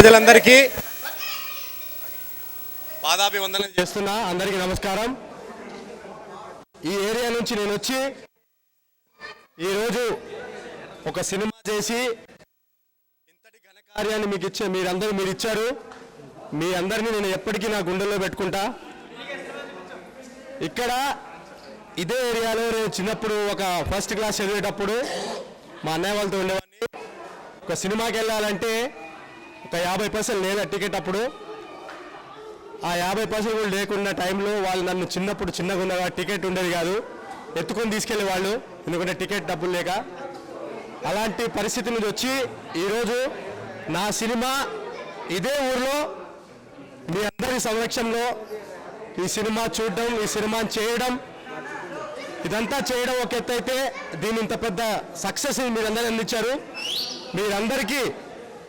ప్రజలందరికీ పాదాభివందనం చేస్తున్నా. అందరికీ నమస్కారం. ఈ ఏరియా నుంచి నేను వచ్చి ఈరోజు ఒక సినిమా చేసి ఇంతటి ఘనకార్యాన్ని మీకు మీరు ఇచ్చారు. మీ అందరినీ నేను ఎప్పటికీ నా గుండెల్లో పెట్టుకుంటా. ఇక్కడ ఇదే ఏరియాలో నేను చిన్నప్పుడు ఒక ఫస్ట్ క్లాస్ చదివేటప్పుడు మా అన్నయ్య వాళ్ళతో ఉండేవాడిని. ఒక సినిమాకి వెళ్ళాలంటే ఒక 50 పైసలు లేదా టికెట్. అప్పుడు ఆ 50 పైసలు కూడా లేకున్న టైంలో వాళ్ళు నన్ను చిన్నగా ఉన్నగా టికెట్ ఉండేది కాదు, ఎత్తుకొని తీసుకెళ్ళే వాళ్ళు, ఎందుకంటే టికెట్ డబ్బులు లేక. అలాంటి పరిస్థితి నుంచి వచ్చి ఈరోజు నా సినిమా ఇదే ఊర్లో మీ అందరి సంరక్షణలో ఈ సినిమా చూడడం, ఈ సినిమాని చేయడం, ఇదంతా చేయడం ఒక ఎత్తు అయితే, దీని ఇంత పెద్ద సక్సెస్ మీరందరూ అందించారు. మీరందరికీ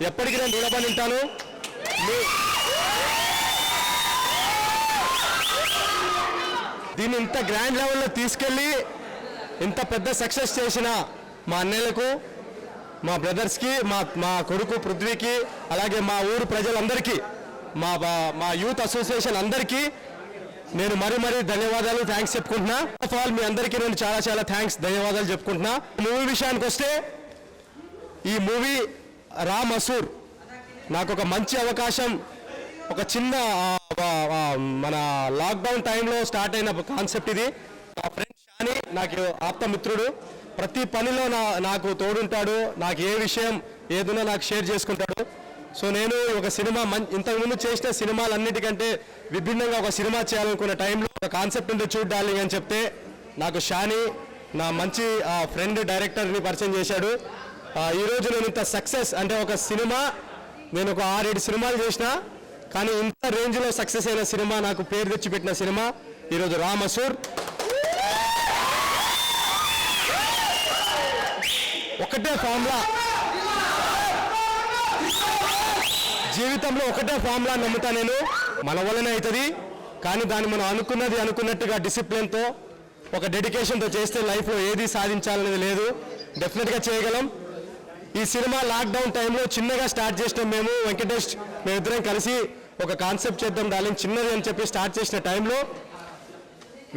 ఎప్పటికీ నేను రుణపడి ఉంటాను. దీన్ని ఇంత గ్రాండ్ లెవెల్లో తీసుకెళ్ళి ఇంత పెద్ద సక్సెస్ చేసిన మా అన్నయ్యలకు, మా బ్రదర్స్కి, మా కొడుకు పృథ్వీకి, అలాగే మా ఊరు ప్రజలందరికీ, మా యూత్ అసోసియేషన్ అందరికీ నేను మరీ ధన్యవాదాలు, థ్యాంక్స్ చెప్పుకుంటున్నా. ఫస్ట్ ఆఫ్ ఆల్ మీ అందరికీ నేను చాలా థ్యాంక్స్, ధన్యవాదాలు చెప్పుకుంటున్నా. మూవీ విషయానికి వస్తే, ఈ మూవీ రామ్ అసూర్ నాకు ఒక మంచి అవకాశం, ఒక చిన్న మన లాక్డౌన్ టైంలో స్టార్ట్ అయిన కాన్సెప్ట్ ఇది. నా ఫ్రెండ్ షాని నాకు ఆప్త మిత్రుడు, ప్రతి పనిలో నాకు తోడుంటాడు, నాకు ఏ విషయం ఏదైనా నాకు షేర్ చేసుకుంటాడు. సో నేను ఒక సినిమా ఇంతకుముందు చేసిన సినిమాలన్నిటికంటే విభిన్నంగా ఒక సినిమా చేయాలనుకున్న టైంలో ఒక కాన్సెప్ట్ ఉంది చూడాలి అని చెప్తే నాకు షాని, నా మంచి ఫ్రెండ్ డైరెక్టర్ని పరిచయం చేశాడు. ఈరోజు నేను ఇంత సక్సెస్ అంటే ఒక సినిమా నేను ఒక 6-7 సినిమాలు చేసిన, కానీ ఇంత రేంజ్లో సక్సెస్ అయిన సినిమా, నాకు పేరు తెచ్చిపెట్టిన సినిమా ఈరోజు రామ్ అసూర్. ఒకటే ఫార్ములా, జీవితంలో ఒకటే ఫార్ములా నమ్ముతా నేను, మన వల్లనే అవుతుంది. కానీ దాన్ని మనం అనుకున్నట్టుగా డిసిప్లిన్తో, ఒక డెడికేషన్తో చేస్తే లైఫ్లో ఏది సాధించాలనేది లేదు, డెఫినెట్గా చేయగలం. ఈ సినిమా లాక్డౌన్ టైంలో చిన్నగా స్టార్ట్ చేసినాం మేము, వెంకటేష్ మేమిద్దరం కలిసి ఒక కాన్సెప్ట్ చేద్దాం డార్లింగ్ చిన్నది అని చెప్పి స్టార్ట్ చేసిన టైంలో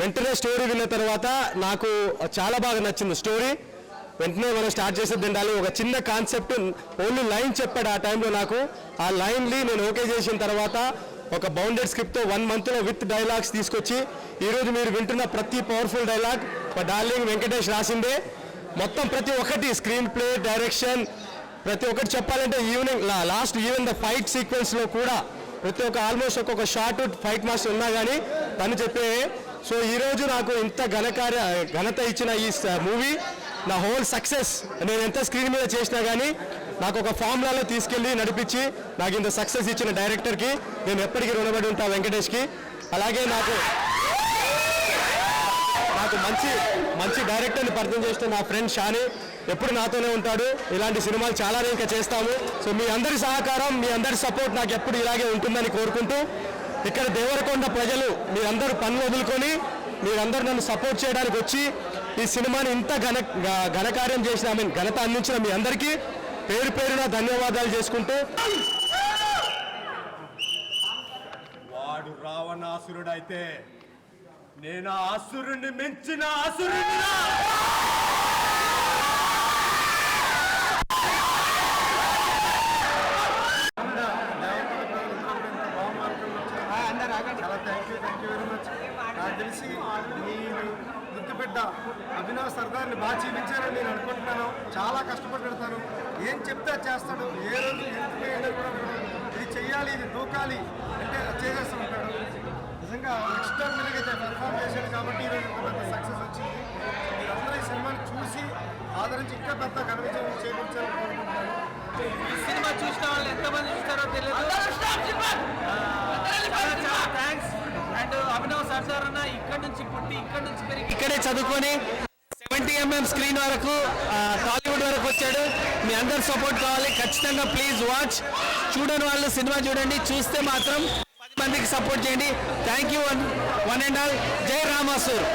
వెంటనే స్టోరీ విన్న తర్వాత నాకు చాలా బాగా నచ్చింది స్టోరీ. వెంటనే మనం స్టార్ట్ చేసేద్దాం డార్లింగ్, ఒక చిన్న కాన్సెప్ట్, ఓన్లీ లైన్ చెప్పాడు ఆ టైంలో నాకు. ఆ లైన్లీ నేను ఓకే చేసిన తర్వాత ఒక బౌండెడ్ స్క్రిప్ట్తో 1 మంత్లో విత్ డైలాగ్స్ తీసుకొచ్చి ఈరోజు మీరు వింటున్న ప్రతి పవర్ఫుల్ డైలాగ్ మా డార్లింగ్ వెంకటేష్ రాసిందే. మొత్తం ప్రతి ఒక్కటి స్క్రీన్ ప్లే, డైరెక్షన్, ప్రతి ఒక్కటి చెప్పాలంటే లాస్ట్ ఈవెన్ ద ఫైట్ సీక్వెన్స్లో కూడా ప్రతి ఒక్క ఆల్మోస్ట్ ఒక్కొక్క షార్ట్ ఫైట్ మాస్టర్ ఉన్నా కానీ తను చెప్పే. సో ఈరోజు నాకు ఇంత ఘనత ఇచ్చిన ఈ మూవీ నా హోల్ సక్సెస్, నేను ఎంత స్క్రీన్ మీద చేసినా కానీ నాకు ఒక ఫార్ములాలో తీసుకెళ్ళి నడిపించి నాకు ఇంత సక్సెస్ ఇచ్చిన డైరెక్టర్కి నేను ఎప్పటికీ రుణపడి ఉంటా, వెంకటేష్కి. అలాగే నాకు మంచి డైరెక్టర్ని పరిచయం చేసిన నా ఫ్రెండ్ షాని ఎప్పుడు నాతోనే ఉంటాడు. ఇలాంటి సినిమాలు చాలా ఇంకా చేస్తాము. సో మీ అందరి సహకారం, మీ అందరి సపోర్ట్ నాకు ఎప్పుడు ఇలాగే ఉంటుందని కోరుకుంటూ, ఇక్కడ దేవరకొండ ప్రజలు మీరందరూ పనులు వదులుకొని మీరందరూ నన్ను సపోర్ట్ చేయడానికి వచ్చి ఈ సినిమాని ఇంత ఘనకార్యం చేసిన, ఘనత అందించిన మీ అందరికీ పేరున ధన్యవాదాలు చేసుకుంటూ. వాడు రావణాసురుడైతే నేను అసురుణ్ణి మించిన అసురుణ్ణి. చాలా థ్యాంక్ యూ వెరీ మచ్. నాకు తెలిసి మీరు ముద్దుబిడ్డ అభినవ్ సర్దార్ని బాగా చూపించారని నేను అనుకుంటున్నాను. చాలా కష్టపడి పెడతాను, ఏం చెప్తే చేస్తాడు, ఏ రోజు ఎంత కూడా ఇది చెయ్యాలి, ఇది దూకాలి అంటే చేసేస్తూ ఉంటాడు. నిజంగా ఎక్స్ట్రాడినరీగా పెర్ఫామ్ చేశాడు కాబట్టి ఈరోజు ఇంత పెద్ద సక్సెస్ వచ్చింది. మీరందరూ ఈ సినిమాని చూసి ఆదరించి ఇంకా పెద్ద ఘన విజయం చేకూర్చాలని కోరుకుంటున్నాను. ఈ సినిమా చూసిన వాళ్ళు ఎంతమంది చూస్తారో తెలియదు. చాలా థ్యాంక్స్. అండ్ అభినవ్ సర్దార్ అన్న ఇక్కడి నుంచి పుట్టి, ఇక్కడి నుంచి పెరిగి, ఇక్కడే చదువుకొని 70 mm స్క్రీన్ వరకు, టాలీవుడ్ వరకు వచ్చాడు. మీ అందరు సపోర్ట్ కావాలి ఖచ్చితంగా. Please watch. చూడని వాళ్ళు సినిమా చూడండి, చూస్తే మాత్రం 10 మందికి సపోర్ట్ చేయండి. Thank you one and all. జై రామ్ అసూర్.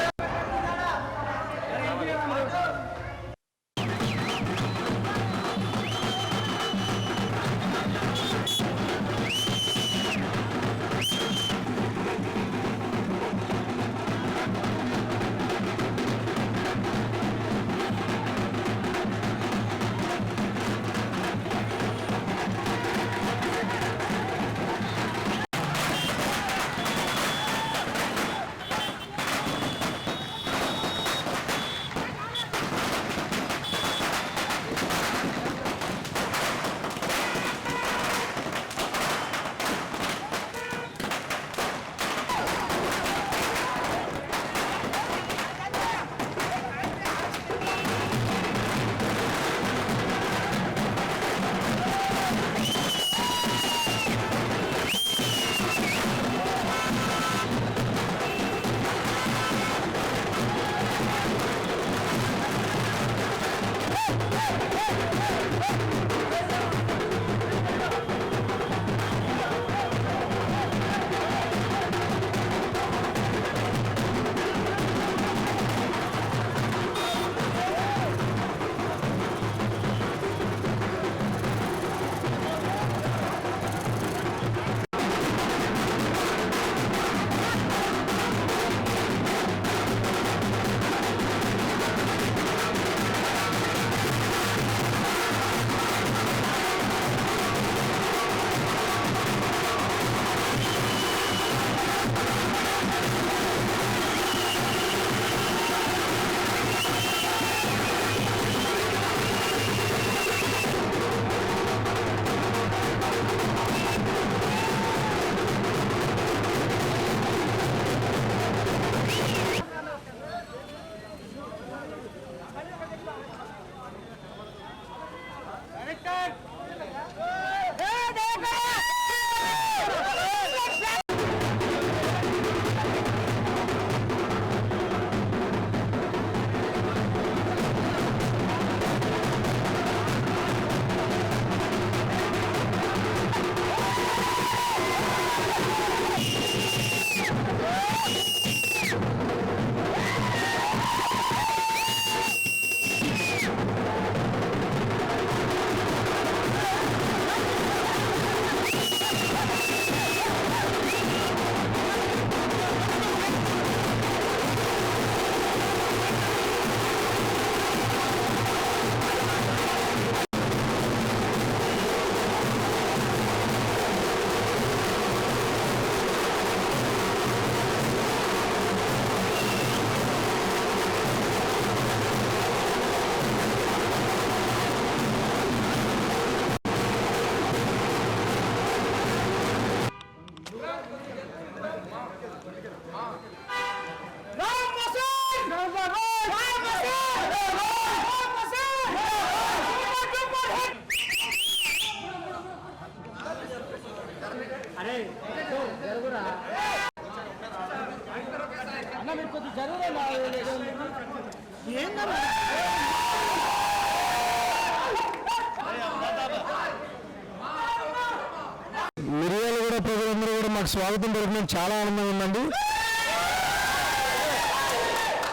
మిర్యాలగూడ ప్రజలందరూ కూడా మాకు స్వాగతం పలుకుతుంది. చాలా ఆనందంగా ఉందండి.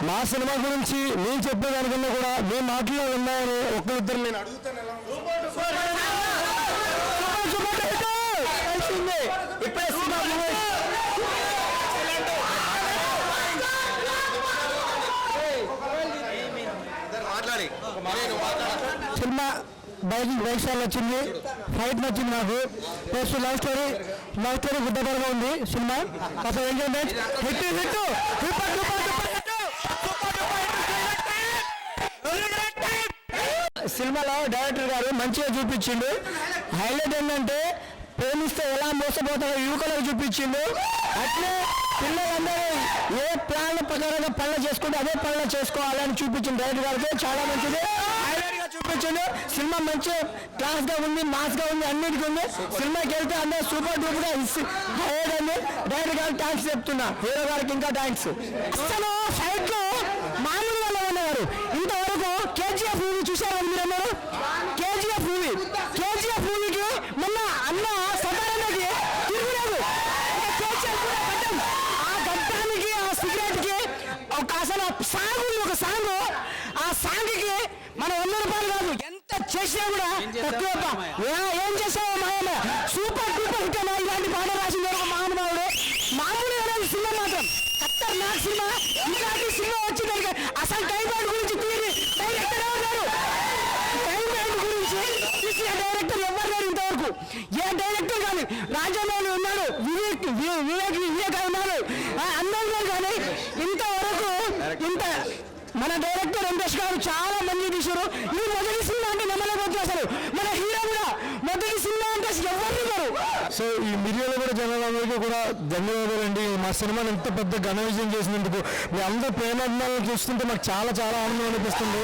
మా సినిమా గురించి నేను చెప్పేదానికన్నా కూడా మేము మాటల్లో ఉన్నాయని ఒక్కరిద్దరు నేను అడుగుతాను. సినిమా బైక్ స్టార్ వచ్చింది, ఫైట్ నచ్చింది నాకు. ప్లస్ లవ్ స్టోరీ గుడ్డగా ఉంది సినిమా. అసలు ఎంజాయ్మెంట్ హిట్ హిట్ సినిమాలో డైరెక్టర్ గారు మంచిగా చూపించిండు. హైలైట్ ఏంటంటే ప్రేమిస్తే ఎలా మోసపోతారో యువకులకు చూపించిండు. అట్లే పిల్లలందరూ ఏ ప్లాన్ ప్రకారంగా పనులు చేసుకుంటే అదే పనులు చేసుకోవాలని చూపించింది డైరెక్టర్ గారికి. చాలా మంచిది, హైలైట్ గా చూపించిండు. సినిమా మంచి క్లాస్ గా ఉంది, మాస్ గా ఉంది, అన్నిటికీ ఉంది. సినిమాకి వెళ్తే అందరూ సూపర్ డూప్ గా హైలైట్ అండి. డైరెక్టర్ గారికి థ్యాంక్స్ చెప్తున్నా, హీరో గారికి ఇంకా థ్యాంక్స్. అసలు ఫైట్ లో మామూలుగా ఉన్నారు. ఇంతవరకు కేజీఎఫ్ మూవీ చూసారు మీరన్నారు. కేజీఎఫ్ మూవీకి మొన్న అన్న సదారానికి తిరుగులేదు. ఆ గడ్డానికి ఆ సిగరెట్ కి ఒక అసలు సాంగ్ ఉంది, ఒక సాంగ్. ఆ సాంగ్ కి మనం 100 రూపాయలు కాదు, ఎంత చేసినా కూడా తక్కువ. ఏం చేసావో మాయమ్మ సూపర్ డూపర్ హిట్ అన్న. ఇలాంటి పాట రాసింది ఒక మహానుభావుడు. మామూలుగా సినిమా మాత్రం ఖతర్నాక్ సినిమా. ఇలాంటి సినిమా వచ్చిందని అసలు టైం బ్యాండ్ గురించి డైరెక్టర్ ఎవరు? టైం బ్యాండ్ గురించి తీసిన డైరెక్టర్ ఎవరు లేరు ఇంతవరకు. ఏ డైరెక్టర్ కానీ రాజమౌళి ఉన్నాడు, వివేక్ ఉన్నాడు, అందరూ కానీ ఇంతవరకు మన డైరెక్టర్ వెంకటేష్ గారు చాలా మంది తీశారు. ఇది మొదటి సినిమా అంటే నమ్మలేకపోతే అసలు మన హీరో కూడా మొదటి సినిమా అంటే ఎవరు గారు. సో ఈ మిర్యాలగూడ జనాలందరికీ కూడా ధన్యవాదాలండి. మా సినిమాని ఇంత పెద్ద ఘన విజయం చేసినందుకు మీ అందరూ ప్రేమాభిమానాలు చూస్తుంటే మాకు చాలా చాలా ఆనందం అనిపిస్తుంది.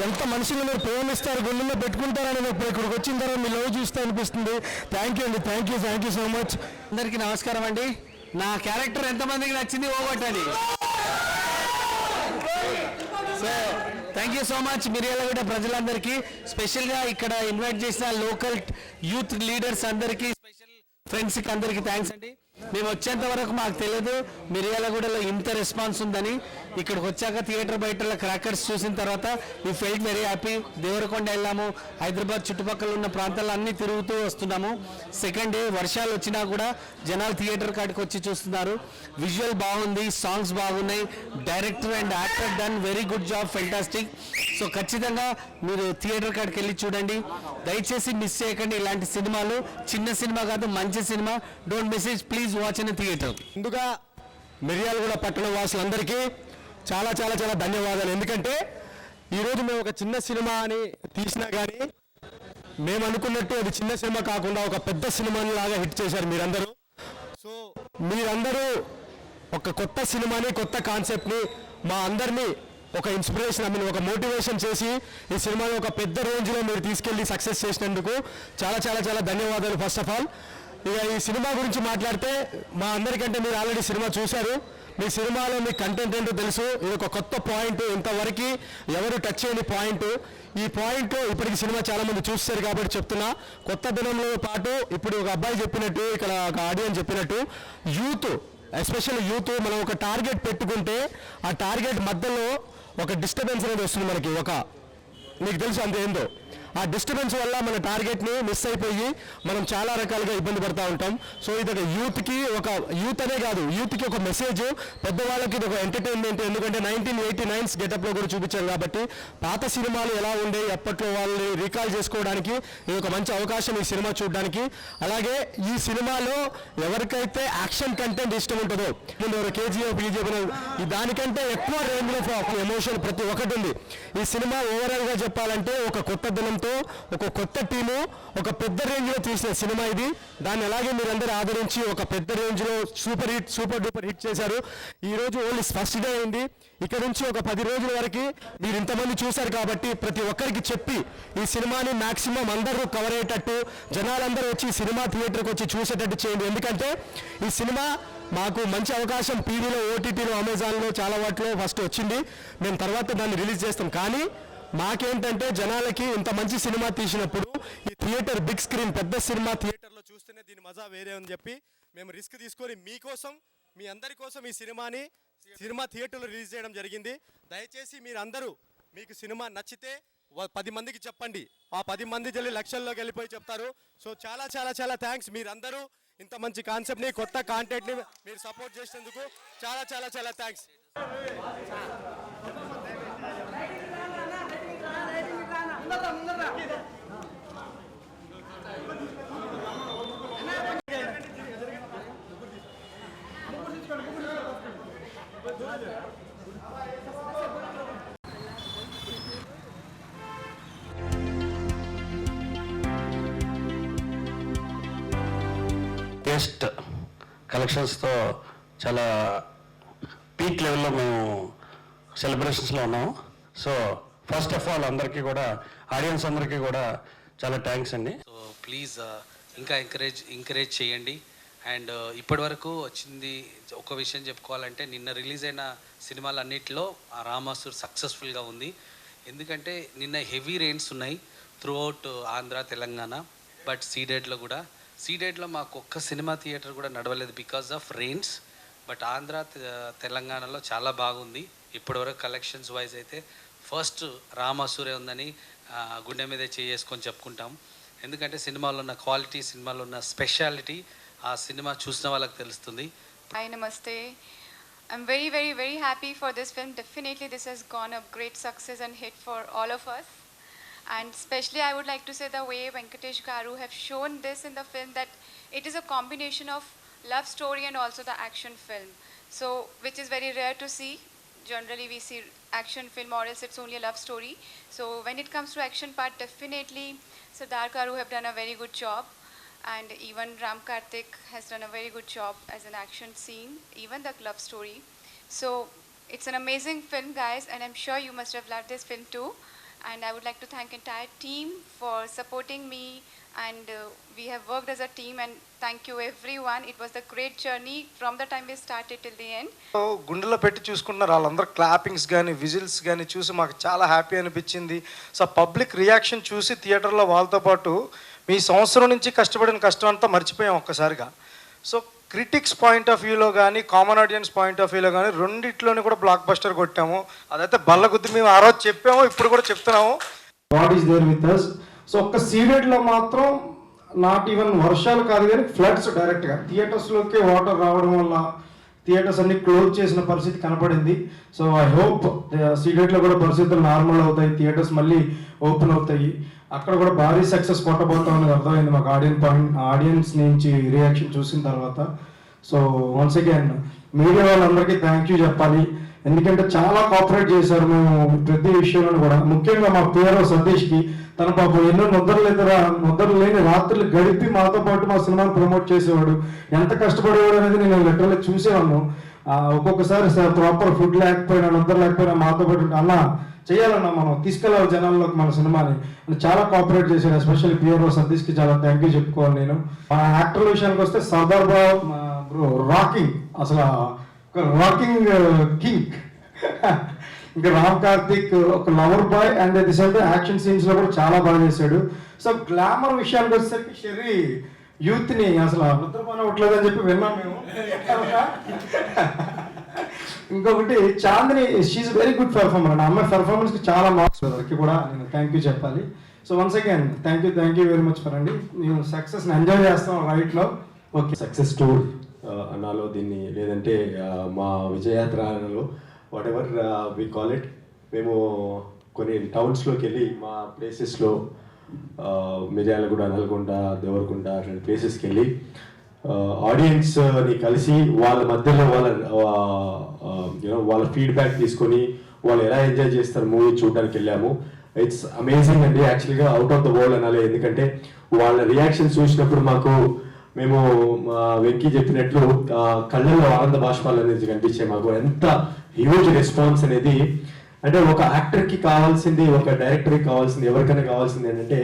ఎంత మనుషులు మీరు ప్రేమిస్తారు, గుండెల్లో పెట్టుకుంటారని ఇప్పుడు ఇక్కడికి వచ్చిన తర్వాత మీ లవ్ చూస్తే అనిపిస్తుంది. థ్యాంక్ యూ అండి, థ్యాంక్ యూ సో మచ్. అందరికీ నమస్కారం అండి. నా క్యారెక్టర్ ఎంతమందికి నచ్చింది ఓగొట్టండి. So thank you so much Miryalaguda ప్రజలందరికీ, స్పెషల్గా ఇక్కడ ఇన్వైట్ చేసిన లోకల్ యూత్ లీడర్స్ అందరికీ, స్పెషల్ ఫ్రెండ్స్కి అందరికీ థ్యాంక్స్ అండి. మేము వచ్చేంత వరకు మాకు తెలియదు మిర్యాలగూడలో ఇంత రెస్పాన్స్ ఉందని. ఇక్కడికి వచ్చాక థియేటర్ బయట క్రాకర్స్ చూసిన తర్వాత we felt very happy. Devarakonda వెళ్ళాము, హైదరాబాద్ చుట్టుపక్కల ఉన్న ప్రాంతాలు అన్నీ తిరుగుతూ వస్తున్నాము. సెకండ్ డే వర్షాలు వచ్చినా కూడా జనాలు థియేటర్ కాడికి వచ్చి చూస్తున్నారు. విజువల్ బాగుంది, సాంగ్స్ బాగున్నాయి, director and actor done very good job, fantastic. So ఖచ్చితంగా మీరు థియేటర్ కాడికి వెళ్ళి చూడండి, దయచేసి మిస్ చేయకండి ఇలాంటి సినిమాలు. చిన్న సినిమా కాదు, మంచి cinema. Don't miss it, please watch in theatre. ముందుగా మిర్యాలగూడ పట్టణ వాసులందరికీ చాలా చాలా చాలా ధన్యవాదాలు. ఎందుకంటే ఈరోజు మేము ఒక చిన్న సినిమా అని తీసినా కానీ మేము అనుకున్నట్టు అది చిన్న సినిమా కాకుండా ఒక పెద్ద సినిమాని లాగా హిట్ చేశారు మీరందరూ. సో మీరందరూ ఒక కొత్త సినిమాని, కొత్త కాన్సెప్ట్ని మా అందరినీ ఒక ఇన్స్పిరేషన్, ఒక మోటివేషన్ చేసి ఈ సినిమాని ఒక పెద్ద రేంజ్లో మీరు తీసుకెళ్ళి సక్సెస్ చేసినందుకు చాలా చాలా చాలా ధన్యవాదాలు. ఫస్ట్ ఆఫ్ ఆల్ ఇక ఈ సినిమా గురించి మాట్లాడితే మా అందరికంటే మీరు ఆల్రెడీ సినిమా చూశారు. మీ సినిమాలో మీ కంటెంట్ ఏంటో తెలుసు. ఇది ఒక కొత్త పాయింట్, ఇంతవరకు ఎవరు టచ్ చేయని పాయింట్. ఈ పాయింట్ ఇప్పటికి సినిమా చాలా మంది చూస్తారు కాబట్టి చెప్తున్నా. కొత్త దినంలో పాటు ఇప్పుడు ఒక అబ్బాయి చెప్పినట్టు, ఇక్కడ ఒక ఆడియన్స్ చెప్పినట్టు, యూత్ ఎస్పెషల్ యూత్ మనం ఒక టార్గెట్ పెట్టుకుంటే ఆ టార్గెట్ మధ్యలో ఒక డిస్టర్బెన్స్ అనేది వస్తుంది మనకి. మీకు తెలుసు అంత ఏందో. ఆ డిస్టర్బెన్స్ వల్ల మన టార్గెట్ని మిస్ అయిపోయి మనం చాలా రకాలుగా ఇబ్బంది పడుతూ ఉంటాం. సో ఇది ఒక యూత్ అనే కాదు, యూత్కి ఒక మెసేజ్, పెద్దవాళ్ళకి ఇది ఒక ఎంటర్టైన్మెంట్. ఎందుకంటే 1989 గెటప్లో కూడా చూపించారు కాబట్టి పాత సినిమాలు ఎలా ఉండే అప్పట్లో వాళ్ళని రీకాల్ చేసుకోవడానికి ఇది ఒక మంచి అవకాశం ఈ సినిమా చూడడానికి. అలాగే ఈ సినిమాలో ఎవరికైతే యాక్షన్ కంటెంట్ ఇష్టం ఉంటుందో, ముందు కేజీఎఫ్ దానికంటే ఎక్కువ రేంజ్లో ఎమోషన్ ప్రతి ఒక్కటి ఉంది. ఈ సినిమా ఓవరాల్గా చెప్పాలంటే ఒక కొత్త దినంతో ఒక కొత్త టీము ఒక పెద్ద రేంజ్లో తీసిన సినిమా ఇది. దాన్ని అలాగే మీరందరూ ఆదరించి ఒక పెద్ద రేంజ్లో సూపర్ డూపర్ హిట్ చేశారు. ఈరోజు ఓన్లీ ఫస్ట్ డే అయింది. ఇక్కడ నుంచి ఒక 10 రోజుల వరకు మీరు ఇంతమంది చూశారు కాబట్టి ప్రతి ఒక్కరికి చెప్పి ఈ సినిమాని మ్యాక్సిమం అందరూ కవర్ అయ్యేటట్టు, జనాలందరూ వచ్చి సినిమా థియేటర్కి వచ్చి చూసేటట్టు చేయండి. ఎందుకంటే ఈ సినిమా మాకు మంచి అవకాశం టీవీలో, ఓటీటీలో, అమెజాన్లో చాలా వాటిలో ఫస్ట్ వచ్చింది. మేము తర్వాత దాన్ని రిలీజ్ చేస్తాం. కానీ మాకేంటంటే జనాలకి ఇంత మంచి సినిమా తీసినప్పుడు ఈ థియేటర్ బిగ్ స్క్రీన్, పెద్ద సినిమా థియేటర్లో చూస్తేనే దీని మజా వేరే అని చెప్పి మేము రిస్క్ తీసుకొని మీకోసం, మీ అందరి కోసం ఈ సినిమా థియేటర్లో రిలీజ్ చేయడం జరిగింది. దయచేసి మీరందరూ మీకు సినిమా నచ్చితే 10 మందికి చెప్పండి. ఆ 10 మంది జల్లి లక్షల్లోకి వెళ్ళిపోయి చెప్తారు. సో చాలా చాలా చాలా థ్యాంక్స్. మీరందరూ ఇంత మంచి కాన్సెప్ట్ని, కొత్త కాంటెంట్ని మీరు సపోర్ట్ చేసినందుకు చాలా చాలా చాలా థ్యాంక్స్. బెస్ట్ కలెక్షన్స్తో చాలా పీక్ లెవెల్లో మేము సెలబ్రేషన్స్లో ఉన్నాము. సో ఫస్ట్ ఆఫ్ ఆల్ అందరికీ కూడా, ఆడియన్స్ అందరికీ కూడా చాలా థ్యాంక్స్ అండి. సో ప్లీజ్ ఇంకా ఎంకరేజ్ చేయండి. అండ్ ఇప్పటి వరకు వచ్చింది ఒక విషయం చెప్పుకోవాలంటే, నిన్న రిలీజ్ అయిన సినిమాలన్నిటిలో రామాసుర్ సక్సెస్ఫుల్గా ఉంది. ఎందుకంటే నిన్న హెవీ రెయిన్స్ ఉన్నాయి throughout Andhra, Telangana. But సీడెడ్లో మాకు ఒక్క సినిమా థియేటర్ కూడా నడవలేదు because of rains. But Andhra, తెలంగాణలో చాలా బాగుంది. ఇప్పటివరకు కలెక్షన్స్ వైజ్ అయితే ఫస్ట్ రామాసూరే ఉందని గుండె మీద చేసుకొని చెప్పుకుంటాం. ఎందుకంటే సినిమాలో ఉన్న క్వాలిటీ, సినిమాలో ఉన్న స్పెషాలిటీ ఆ సినిమా చూసిన వాళ్ళకి తెలుస్తుంది. Hi, namaste. I'm very, very, very happy for this film. Definitely this has gone a great success and hit for all of us. And especially I would like to say the way Venkatesh Garu have shown this in the film, that it is a combination of love story and also the action film. So, which is very rare to see. Generally we see action film or else it's only a love story. So when it comes to action part, definitely Siddharth Garu have done a very good job. And even Ram Karthik has done a very good job as an action scene, even the love story. So it's an amazing film, guys, and I'm sure you must have loved this film too. And I would like to thank entire team for supporting me, and we have worked as a team, and thank you everyone. It was a great journey from the time we started till the end. గుండెలో పెట్టి చూసుకుంటున్నారు వాళ్ళందరూ, clappings కానీ whistles కానీ చూసి మాకు చాలా happy అనిపించింది. సో పబ్లిక్ రియాక్షన్ చూసి థియేటర్లో వాళ్ళతో పాటు మీ సంవత్సరం నుంచి కష్టపడిన కష్టం అంతా మర్చిపోయాం ఒక్కసారిగా. సో క్రిటిక్స్ పాయింట్ ఆఫ్ వ్యూలో కానీ కామన్ ఆడియన్స్ పాయింట్ ఆఫ్ వ్యూలో కానీ రెండిట్లోని కూడా బ్లాక్ బస్టర్ కొట్టాము. అదైతే బల్లగుద్ది మేము ఆ రోజు చెప్పాము, ఇప్పుడు కూడా చెప్తున్నాము. God is there with us. So ఒక్క సీడెడ్లో మాత్రం నాట్ ఈవెన్ వర్షాలు కాదు కానీ ఫ్లడ్స్ డైరెక్ట్గా థియేటర్స్లోకి వాటర్ రావడం వల్ల థియేటర్స్ అన్ని క్లోజ్ చేసిన పరిస్థితి కనపడింది. సో ఐ హోప్ సీడెడ్లో కూడా పరిస్థితులు నార్మల్ అవుతాయి, థియేటర్స్ మళ్ళీ ఓపెన్ అవుతాయి. అక్కడ కూడా భారీ సక్సెస్ కొట్టబోతాం అనేది అర్థమైంది మాకు ఆడియన్స్ నుంచి రియాక్షన్ చూసిన తర్వాత. సో వన్స్ అగైన్ మీడియా వాళ్ళందరికీ థ్యాంక్ యూ చెప్పాలి, ఎందుకంటే చాలా కోఆపరేట్ చేశారు మేము ప్రతి విషయంలో కూడా. ముఖ్యంగా మా PRO సతీష్కి, తన పాపం ఎన్నో ముద్రలు లేని రాత్రులు గడిపి మాతో పాటు మా సినిమాని ప్రమోట్ చేసేవాడు. ఎంత కష్టపడేవాడు అనేది నేను లిటరల్లీ చూసేవాను. ఒక్కొక్కసారి ప్రాపర్ ఫుడ్ లేకపోయినా నిద్ర లేకపోయినా మాతో పాటు అన్న చేయాలన్నా మనం తీసుకెళ్ళాలి జనాల్లోకి మన సినిమాని చాలా కోఆపరేట్ చేశాడు. ఎస్పెషల్లీ PRO సతీష్కి చాలా థ్యాంక్ యూ చెప్పుకోవాలి నేను. మా యాక్టర్ల విషయానికి వస్తే సర్దార్ బాబు బ్రో రాకింగ్, అసలు ఒక రాకింగ్ కింగ్. ఇంకా రామ్ కార్తిక్ ఒక lover boy and at the same time action scenes లో కూడా చాలా బాగా చేశాడు. సో గ్లామర్ విషయానికి వచ్చేసరికి షెర్రీ యూత్ ని అసలు నిద్రపోన అవ్వట్లేదని చెప్పి విన్నాం మేము. ఇంకొకటి Chandini, she's very good performer and అమ్మాయి పెర్ఫార్మెన్స్ కి చాలా మార్క్స్ అందరికి కూడా నేను థ్యాంక్ యూ చెప్పాలి. So once again thank you very much for అండి. నేను సక్సెస్ ఎంజాయ్ చేస్తాం రైట్ లో. ఓకే, సక్సెస్ టూర్ అనాలో దీన్ని, లేదంటే మా విజయయాత్ర అనాలో, whatever we call it. మేము కొన్ని టౌన్స్లోకి వెళ్ళి మా ప్లేసెస్లో మిర్యాలగూడ, నల్గొండ, దేవరకొండ అట్లాంటి ప్లేసెస్కి వెళ్ళి ఆడియన్స్ని కలిసి వాళ్ళ మధ్యలో వాళ్ళ ఫీడ్బ్యాక్ తీసుకొని వాళ్ళు ఎలా ఎంజాయ్ చేస్తారు మూవీ చూడడానికి వెళ్ళాము. ఇట్స్ అమేజింగ్ అండి, యాక్చువల్గా అవుట్ ఆఫ్ ద వరల్డ్ అనాలి. ఎందుకంటే వాళ్ళ రియాక్షన్ చూసినప్పుడు మేము వెంకీ చెప్పినట్లు కళ్ళల్లో ఆనంద బాష్పాలు అనేది కనిపించాయి మాకు. ఎంత హ్యూజ్ రెస్పాన్స్ అనేది, అంటే ఒక యాక్టర్కి కావాల్సింది, ఒక డైరెక్టర్కి కావాల్సింది, ఎవరికైనా కావాల్సింది ఏంటంటే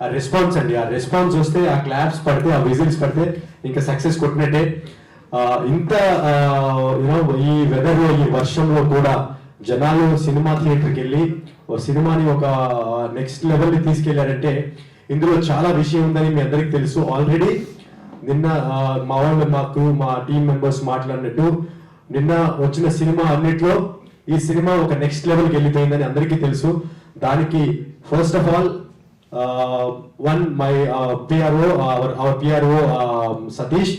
ఆ రెస్పాన్స్ అండి. ఆ రెస్పాన్స్ వస్తే, ఆ క్లాప్స్ పడితే, ఆ విజిల్స్ పడితే ఇంకా సక్సెస్ కొట్టినట్టే. ఇంత ఈ వెదర్లో, ఈ వర్షంలో కూడా జనాలు సినిమా థియేటర్కి వెళ్ళి సినిమాని ఒక నెక్స్ట్ లెవెల్ని తీసుకెళ్లారంటే ఇందులో చాలా విషయం ఉందని మీ అందరికీ తెలుసు. ఆల్రెడీ నిన్న మా టీం మెంబర్స్ మాట్లాడినట్టు నిన్న వచ్చిన సినిమా అన్నిట్లో ఈ సినిమా ఒక నెక్స్ట్ లెవెల్కి వెళ్ళిపోయిందని అందరికీ తెలుసు. దానికి first of all my PRO Satish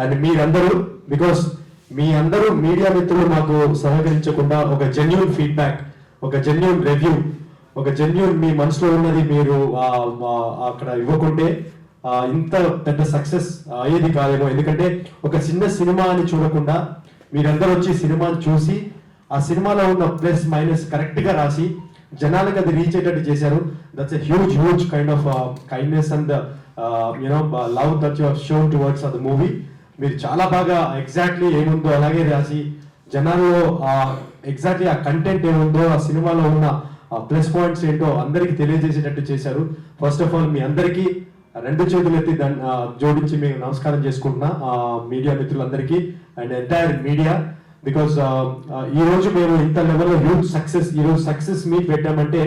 and మీరందరూ, బికాస్ మీ అందరూ మీడియా మిత్రులు మాకు సహకరించకుండా ఒక జెన్యూన్ ఫీడ్బ్యాక్, ఒక జెన్యూన్ రివ్యూ, ఒక జెన్యూన్ మీ మనసులో ఉన్నది మీరు అక్కడ ఇవ్వకుంటే ఇంత పెద్ద సక్సెస్ అయ్యేది కాదేమో. ఎందుకంటే ఒక చిన్న సినిమా అని చూడకుండా మీరందరూ వచ్చి సినిమాని చూసి ఆ సినిమాలో ఉన్న ప్లస్ మైనస్ కరెక్ట్గా రాసి జనాలకు అది రీచ్ అయ్యేటట్టు చేశారు. That's a huge kind of kindness and love that you have shown towards the movie. మీరు చాలా బాగా ఎగ్జాక్ట్లీ ఏముందో అలాగే రాసి జనాల్లో ఎగ్జాక్ట్లీ ఆ కంటెంట్ ఏముందో, ఆ సినిమాలో ఉన్న ప్లస్ పాయింట్స్ ఏంటో అందరికీ తెలియజేసేటట్టు చేశారు. ఫస్ట్ ఆఫ్ ఆల్ మీ అందరికీ రెండు చేతులు ఎత్తి జోడించి మేము నమస్కారం చేసుకుంటున్నా మీడియా మిత్రులందరికీ అండ్ ఎంటైర్ మీడియా. బికాస్ ఈ రోజు మేము ఇంత లెవెల్లో హ్యూజ్ సక్సెస్, ఈరోజు సక్సెస్ మీట్ పెట్టామంటే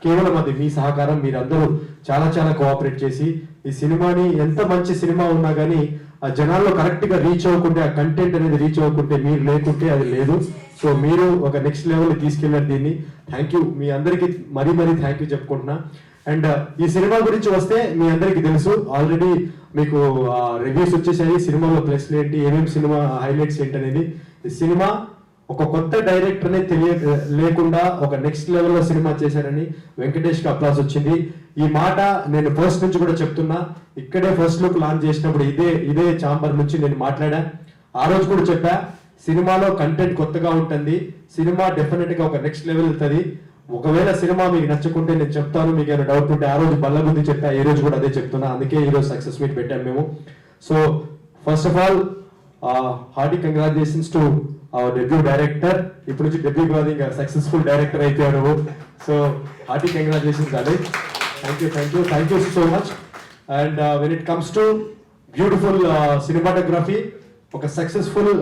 కేవలం అది మీ సహకారం. మీరందరూ చాలా చాలా కోఆపరేట్ చేసి ఈ సినిమాని, ఎంత మంచి సినిమా ఉన్నా కానీ ఆ జనాల్లో కరెక్ట్గా రీచ్ అవ్వకుంటే, ఆ కంటెంట్ అనేది రీచ్ అవ్వకుంటే, మీరు లేకుంటే అది లేదు. సో మీరు ఒక నెక్స్ట్ లెవెల్కి తీసుకెళ్ళారు దీన్ని. థ్యాంక్ యూ, మీ అందరికీ మరీ థ్యాంక్ యూ చెప్పుకుంటున్నా. అండ్ ఈ సినిమా గురించి వస్తే మీ అందరికీ తెలుసు, ఆల్రెడీ మీకు రివ్యూస్ వచ్చేసాయి. సినిమాలో ప్లస్ ఏంటి, ఏమేమి సినిమా హైలైట్స్ ఏంటి అనేది. ఈ సినిమా ఒక కొత్త డైరెక్టర్ అనే లేకుండా ఒక నెక్స్ట్ లెవెల్లో సినిమా చేశారని వెంకటేష్కి అప్లాస్ వచ్చింది. ఈ మాట నేను ఫస్ట్ నుంచి కూడా చెప్తున్నా. ఇక్కడే ఫస్ట్ లుక్ లాంచ్ చేసినప్పుడు ఇదే ఛాంబర్ నుంచి నేను మాట్లాడా. ఆ రోజు కూడా చెప్పా, సినిమాలో కంటెంట్ కొత్తగా ఉంటుంది, సినిమా డెఫినెట్ గా ఒక నెక్స్ట్ లెవెల్ వెళ్తుంది. ఒకవేళ సినిమా మీకు నచ్చకుంటే నేను చెప్తాను, మీకు ఏమైనా డౌట్ ఉంటే. ఆ రోజు బల్లగుద్ది చెప్పా, ఈ రోజు కూడా అదే చెప్తున్నా. అందుకే ఈ రోజు సక్సెస్ మీట్ పెట్టాం మేము. So first of all hearty congratulations to debut director. ఇప్పుడు నుంచి డెబ్యూ కాదు, ఇంకా సక్సెస్ఫుల్ డైరెక్టర్ అయిపోయారు నువ్వు. So hearty congratulations Ali. Thank you so much. And when it comes to beautiful cinematography, ఒక successful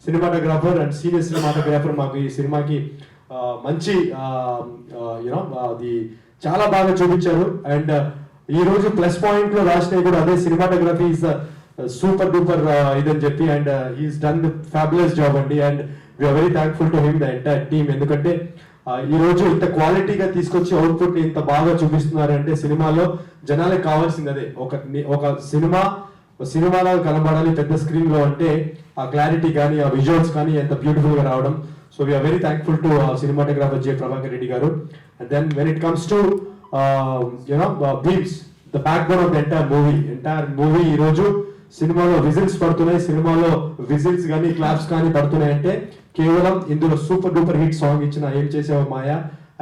cinematographer and senior cinematographer మాకు ఈ సినిమాకి మంచి యూనో అది చాలా బాగా చూపించారు. అండ్ ఈ రోజు ప్లస్ పాయింట్ లో రాసినవి కూడా అదే, సినిమాటోగ్రఫీ ఇస్ సూపర్ డూపర్ ఇదని చెప్పి. And he's done the fabulous job అండి. And we're very thankful to him the entire team. ఎందుకంటే ఈ రోజు ఇంత క్వాలిటీగా తీసుకొచ్చి అవుట్పుట్ ఇంత బాగా చూపిస్తున్నారంటే సినిమాలో జనాలకు కావాల్సింది అదే. ఒక సినిమాలో కనబడాలి పెద్ద స్క్రీన్ లో అంటే ఆ క్లారిటీ కానీ ఆ విజువల్స్ కానీ ఎంత బ్యూటిఫుల్ గా రావడం. So we're very thankful to cinematographer J Prabhakar Reddy garu. And then when it comes to Bheems, the backbone of the entire movie. ఈ రోజు సినిమాలో విజిల్స్ పడుతున్నాయి, సినిమాలో విజిల్స్ కానీ క్లాప్స్ కానీ పడుతున్నాయి అంటే కేవలం ఇందులో సూపర్ డూపర్ హిట్ సాంగ్ ఇచ్చిన ఏం చేసావు మాయా.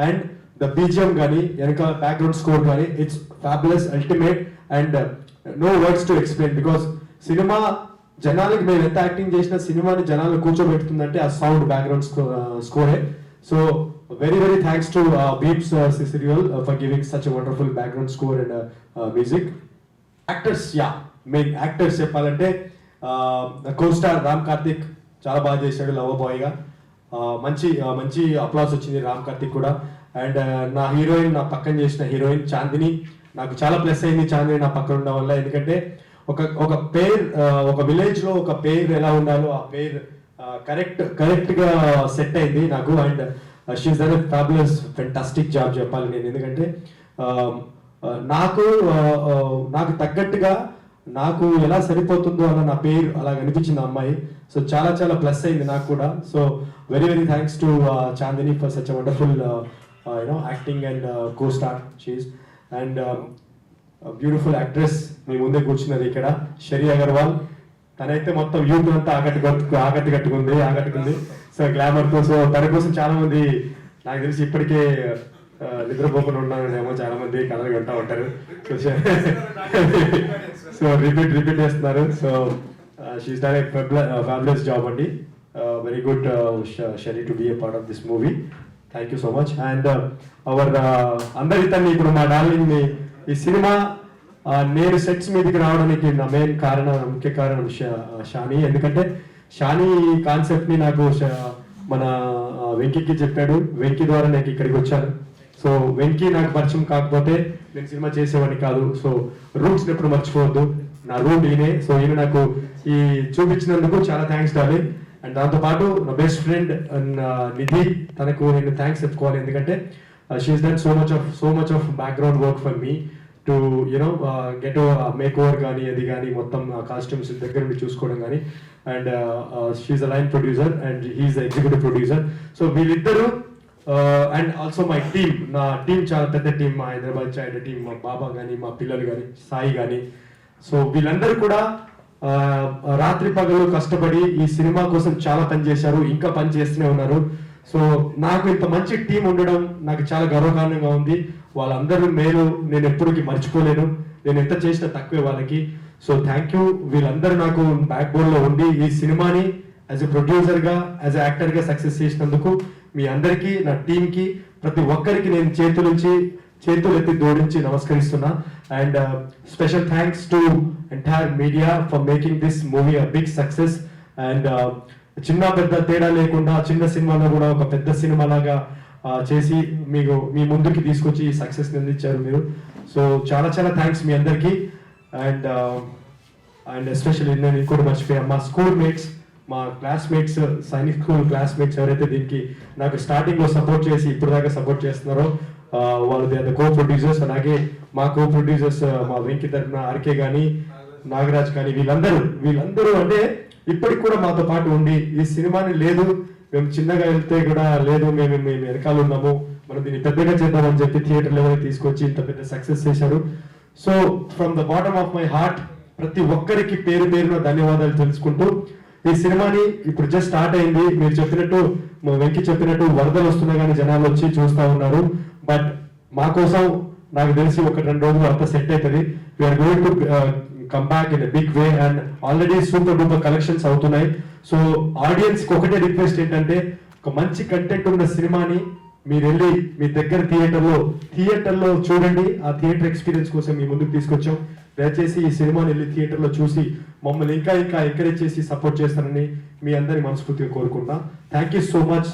అండ్ ద బీజిఎం కానీ వెనక బ్యాక్గ్రౌండ్ స్కోర్ కానీ it's fabulous, ultimate. And no words to explain, because cinema జనాలకి మేము ఎంత యాక్టింగ్ చేసినా సినిమాని జనాలు కూర్చోబెడుతుందంటే ఆ సౌండ్ బ్యాక్గ్రౌండ్ స్కోరే. So very thanks to Bheems Ceciroleo for giving such wonderful background score and music. Actors, main actors చెప్పాలంటే కో స్టార్ రామ్ కార్తిక్ చాలా బాగా చేశాడు లవ్ బాయ్ గా. మంచి అప్లాస్ వచ్చింది రామ్ కార్తిక్ కూడా. అండ్ నా హీరోయిన్, నా పక్కన చేసిన హీరోయిన్ చాందిని, నాకు చాలా ప్లస్ అయింది చాందిని నా పక్కన ఉండడం వల్ల. ఎందుకంటే ఒక పేర్, ఒక విలేజ్ లో ఒక పేర్ ఎలా ఉండాలో ఆ పేర్ కరెక్ట్ గా సెట్ అయింది నాకు. And she is done a fabulous fantastic job చెప్పాలి నేను. ఎందుకంటే నాకు తగ్గట్టుగా నాకు ఎలా సరిపోతుందో అన్న నా పేరు అలా అనిపించింది అమ్మాయి. సో చాలా ప్లస్ అయింది నాకు కూడా. So very thanks to Chandini for such a wonderful acting and co star she's. అండ్ బ్యూటిఫుల్ యాక్ట్రెస్ మీ ముందే కూర్చున్నది ఇక్కడ, షరీ అగర్వాల్. తనైతే మొత్తం యూత్ అంతా ఆకట్టుకుంది సో గ్లామర్ తో. సో తన కోసం చాలా మంది నాకు తెలిసి ఇప్పటికే నిద్రపోకుండా ఉన్నారేమో చాలా మంది కలర్ గంటా ఉంటారు. సో రిపీట్ చేస్తున్నారు. So she's done a fabulous job అండి. Very good sure to be a part of this movie. Thank you so much. And our అందరి తల్లి, ఇప్పుడు మా డార్లింగ్ ని ఈ సినిమా నేను సెట్స్ మీదకి రావడానికి నా ముఖ్య కారణం షాని. ఎందుకంటే షాని కాన్సెప్ట్ ని నాకు మన వెంకీకి చెప్పాడు. వెంకీ ద్వారా నేను ఇక్కడికి వచ్చాను. సో వెంకీ నాకు పరిచయం కాకపోతే నేను సినిమా చేసేవాడిని కాదు. సో రూట్స్ ఎప్పుడు మర్చిపోవద్దు, నా రూట్ ఈయనే. సో ఈయన నాకు ఈ చూపించినందుకు చాలా థ్యాంక్స్ డార్లింగ్. అండ్ దాంతోపాటు నా బెస్ట్ ఫ్రెండ్ నిధి, తనకు నేను థ్యాంక్స్ చెప్పుకోవాలి. ఎందుకంటే she's done so much of background work for me to get make over కానీ అది కానీ మొత్తం కాస్ట్యూమ్స్ దగ్గర నుండి చూసుకోవడం కానీ. And she's a line producer and he's executive producer. So వీళ్ళిద్దరూ అండ్ ఆల్సో మై టీమ్, నా టీం చాలా పెద్ద టీం, మా హైదరాబాద్ చాయ్ టీం, మా బాబా కానీ మా పిల్లలు కానీ సాయి కానీ. సో వీళ్ళందరూ కూడా రాత్రి పగలు కష్టపడి ఈ సినిమా కోసం చాలా పని చేశారు, ఇంకా పని చేస్తూనే ఉన్నారు. సో నాకు ఇంత మంచి టీం ఉండడం నాకు చాలా గర్వకారణంగా ఉంది. వాళ్ళందరూ మేలు నేను ఎప్పటికీ మర్చిపోలేను. నేను ఎంత చేసినా తక్కువే వాళ్ళకి. So thank you. వీళ్ళందరూ నాకు బ్యాక్ బోన్ లో ఉండి ఈ సినిమాని యాజ్ ఎ ప్రొడ్యూసర్ గా, యాజ్ ఎ యాక్టర్ గా సక్సెస్ చేసినందుకు మీ అందరికీ, నా టీమ్ కి, ప్రతి ఒక్కరికి నేను చేతులు ఎత్తి జోడించి నమస్కరిస్తున్నా. And special thanks to entire media for making this movie a big success. అండ్ చిన్న పెద్ద తేడా లేకుండా చిన్న సినిమాలో కూడా ఒక పెద్ద సినిమా లాగా చేసి మీ ముందుకి తీసుకొచ్చి ఈ సక్సెస్ అందించారు మీరు. సో చాలా థ్యాంక్స్ మీ అందరికీ. అండ్ ఎస్పెషల్లీ నేను ఇంకోటి మర్చిపోయా, మా స్కూల్ మేట్స్, మా క్లాస్మేట్స్, సైనిక్ స్కూల్ క్లాస్మేట్స్ ఎవరైతే దీనికి నాకు స్టార్టింగ్ లో సపోర్ట్ చేసి ఇప్పుడు దాకా సపోర్ట్ చేస్తున్నారో వాళ్ళు they are the co producers. అలాగే మా కో ప్రొడ్యూసర్స్ మా వెంకీ తరఫున ఆర్కే కానీ, నాగరాజ్ కానీ, వీళ్ళందరూ అంటే ఇప్పటికి కూడా మాతో పాటు ఉండి ఈ సినిమాని లేదు మేము చిన్నగా వెళ్తే కూడా లేదు మేము వెనకాల ఉన్నాము, మనం దీన్ని పెద్దగా చేద్దామని చెప్పి థియేటర్ లెవెల్ తీసుకొచ్చి ఇంత పెద్ద సక్సెస్ చేశారు. So from the bottom of my heart ప్రతి ఒక్కరికి పేరున ధన్యవాదాలు తెలుసుకుంటూ, ఈ సినిమాని ఇప్పుడు జస్ట్ స్టార్ట్ అయింది. మీరు చెప్పినట్టు, వెంకీ చెప్పినట్టు వరదలు వస్తున్నా కానీ జనాలు వచ్చి చూస్తా ఉన్నారు. బట్ మా కోసం నాకు తెలిసి 1-2 రోజులు అంతా సెట్ అవుతుంది. We're going to come back in big way and already super duper collections అవుతున్నాయి. సో ఆడియన్స్కి ఒకటే రిక్వెస్ట్ ఏంటంటే, ఒక మంచి కంటెంట్ ఉన్న సినిమాని మీరు వెళ్ళి మీ దగ్గర థియేటర్లో చూడండి. ఆ థియేటర్ ఎక్స్పీరియన్స్ కోసం మీ ముందుకు తీసుకొచ్చాం. దయచేసి ఈ సినిమాని వెళ్ళి థియేటర్లో చూసి మమ్మల్ని ఇంకా ఎంకరేజ్ చేసి సపోర్ట్ చేస్తారని మీ అందరి మనస్ఫూర్తిగా కోరుకుంటున్నా. Thank you so much.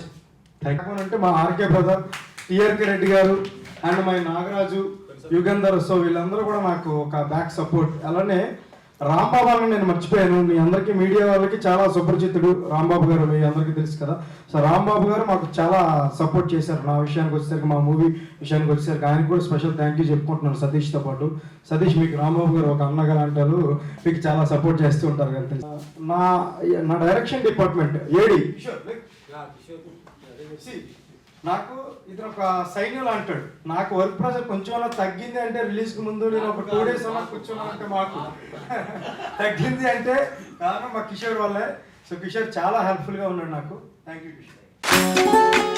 అంటే మా RK brother, టిఆర్కే Reddy garu and my Nagaraju, Yugandhar, so వీళ్ళందరూ కూడా నాకు ఒక బ్యాక్ సపోర్ట్. అలానే రాంబాబు అని నేను మర్చిపోయాను. మీ అందరికీ మీడియా వాళ్ళకి చాలా సుపరిచితుడు రాంబాబు గారు, మీ అందరికీ తెలుసు కదా. సో రాంబాబు గారు మాకు చాలా సపోర్ట్ చేశారు. నా విషయానికి వచ్చేసరికి, మా మూవీ విషయానికి వచ్చేసరికి ఆయనకు కూడా స్పెషల్ థ్యాంక్ యూ చెప్పుకుంటున్నాను సతీష్తో పాటు. సతీష్ మీకు రాంబాబు గారు ఒక అన్నగారు అంటారు, మీకు చాలా సపోర్ట్ చేస్తూ ఉంటారు కదా. నా డైరెక్షన్ డిపార్ట్మెంట్ ఏడి నాకు ఇది ఒక సైన్యులు అంటాడు. నాకు వర్క్ ప్రెషర్ కొంచెం అలా తగ్గింది అంటే రిలీజ్కి ముందు నేను ఒక 2 days అలా కూర్చున్నానంటే మాకు తగ్గింది అంటే కారణం మా కిషోర్ వల్లే. సో కిషోర్ చాలా హెల్ప్ఫుల్గా ఉన్నాడు నాకు. Thank you Kishore.